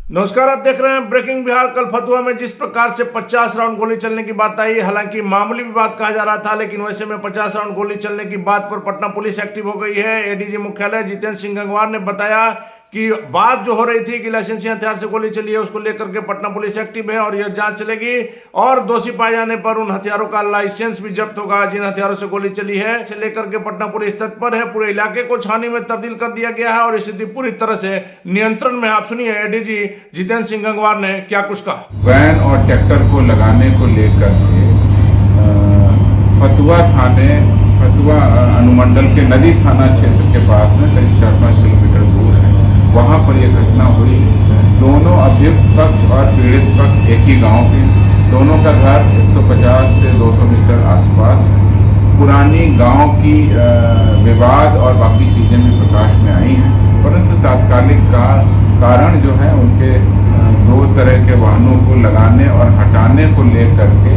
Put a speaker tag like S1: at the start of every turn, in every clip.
S1: नमस्कार, आप देख रहे हैं ब्रेकिंग बिहार। कल फतुहा में जिस प्रकार से 50 राउंड गोली चलने की बात आई, हालांकि मामूली विवाद कहा जा रहा था, लेकिन वैसे में 50 राउंड गोली चलने की बात पर पटना पुलिस एक्टिव हो गई है। एडीजी मुख्यालय जितेंद्र सिंह गंगवार ने बताया कि बात जो हो रही थी कि लाइसेंसी हथियार से गोली चली है, उसको लेकर के पटना पुलिस एक्टिव है और यह जांच चलेगी और दोषी पाए जाने पर उन हथियारों का लाइसेंस भी जब्त होगा जिन हथियारों से गोली चली है। इसे लेकर के पटना पुलिस तत्पर है। पूरे इलाके को छावनी में तब्दील कर दिया गया है और स्थिति पूरी तरह से नियंत्रण में। आप सुनिए एडीजी जितेंद्र सिंह गंगवार ने क्या कुछ कहा।
S2: वैन और ट्रैक्टर को लगाने को लेकर के फतुहा अनुमंडल के नदी थाना क्षेत्र के पास में करीब 4-5 किलोमीटर दूर है, वहाँ पर यह घटना हुई। दोनों अभियुक्त पक्ष और पीड़ित पक्ष एक ही गांव के, दोनों का घर 150 से 200 मीटर आसपास है। पुरानी गांव की विवाद और बाकी चीज़ें भी प्रकाश में आई हैं, परंतु तात्कालिक कारण जो है उनके दो तरह के वाहनों को लगाने और हटाने को लेकर के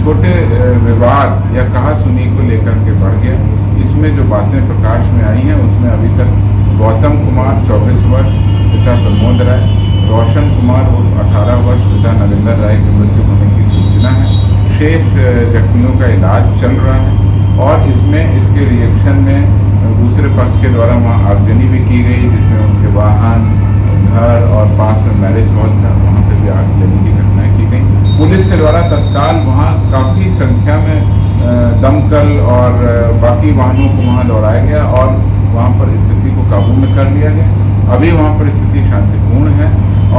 S2: छोटे विवाद या कहासुनी को लेकर के बढ़ गया। इसमें जो बातें प्रकाश में आई हैं उसमें अभी तक गौतम कुमार 24 वर्ष पिता प्रमोद राय, रोशन कुमार उर्फ 18 वर्ष पिता नरेंद्र राय की मृत्यु होने की सूचना है। शेष जख्मियों का इलाज चल रहा है और इसके रिएक्शन में दूसरे पक्ष के द्वारा वहाँ आगजनी भी की गई, जिसमें उनके वाहन, घर और पास में मैरिज हॉल था, वहाँ पर भी आगजनी की घटनाएं की गई। पुलिस के द्वारा तत्काल वहाँ काफ़ी संख्या में दमकल और बाकी वाहनों को वहाँ दौड़ाया गया और वहाँ पर स्थिति को काबू में कर लिया गया। अभी वहाँ पर स्थिति शांतिपूर्ण है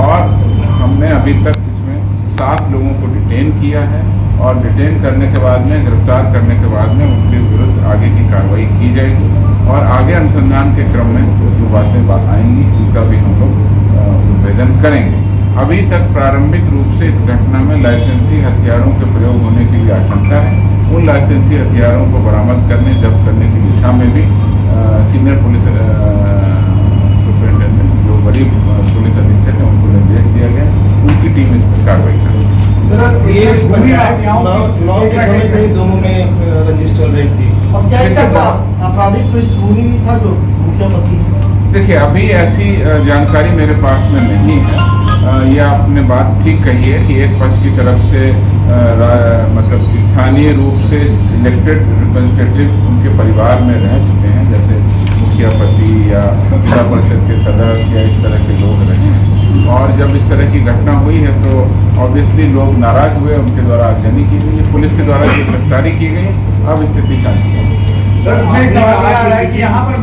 S2: और हमने अभी तक इसमें 7 लोगों को डिटेन किया है और डिटेन करने के बाद में, गिरफ्तार करने के बाद में उनके विरुद्ध आगे की कार्रवाई की जाएगी और आगे अनुसंधान के क्रम में जो बातें आएंगी उनका भी हम लोग उद्भेदन करेंगे। अभी तक प्रारंभिक रूप से इस घटना में लाइसेंसी हथियारों के प्रयोग होने की भी आशंका है। उन लाइसेंसी हथियारों को बरामद करने, जब्त करने की दिशा में भी सीनियर पुलिस सुपरिटेंडेंट जो बड़ी पुलिस अधीक्षक है उनको निर्देश दिया गया, उनकी टीम इस पर कार्रवाई करेगी।
S3: सर, ये दोनों में रजिस्टर रेट थी और क्या आपराधिक पृष्ठभूमि भी था जो मुखिया पति?
S2: देखिए, अभी ऐसी जानकारी मेरे पास में नहीं है। ये आपने बात ठीक कही है कि एक पक्ष की तरफ से मतलब स्थानीय रूप से इलेक्टेड रिप्रेजेंटेटिव उनके परिवार में रह चुके हैं, जैसे मुखिया पति या जिला परिषद के सदस्य या इस तरह के लोग रहे हैं और जब इस तरह की घटना हुई है तो ऑब्वियसली लोग नाराज हुए, उनके द्वारा आगजनी की गई, पुलिस के द्वारा ये गिरफ्तारी की गई। अब स्थिति शांति है।
S3: सर, कि यहाँ पर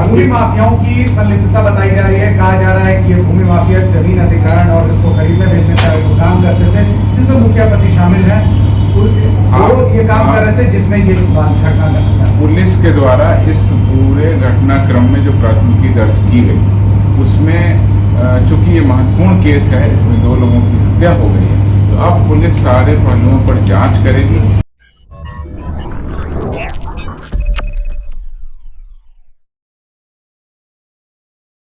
S3: भूमि माफियाओं की संलिप्तता बताई जा रही है। कहा जा रहा है कि ये भूमि माफिया जमीन अधिग्रहण और इसको खरीदने बेचने का काम करते थे, जिसमें मुखिया पति शामिल है। वो ये काम कर रहे थे जिसमें ये घटना घटा।
S2: पुलिस के द्वारा इस पूरे घटनाक्रम में जो प्राथमिकी दर्ज की गई उसमें चूंकि ये महत्वपूर्ण केस है, इसमें 2 लोगों की हत्या हो गई है, तो अब पुलिस सारे पहलुओं पर जांच करेगी।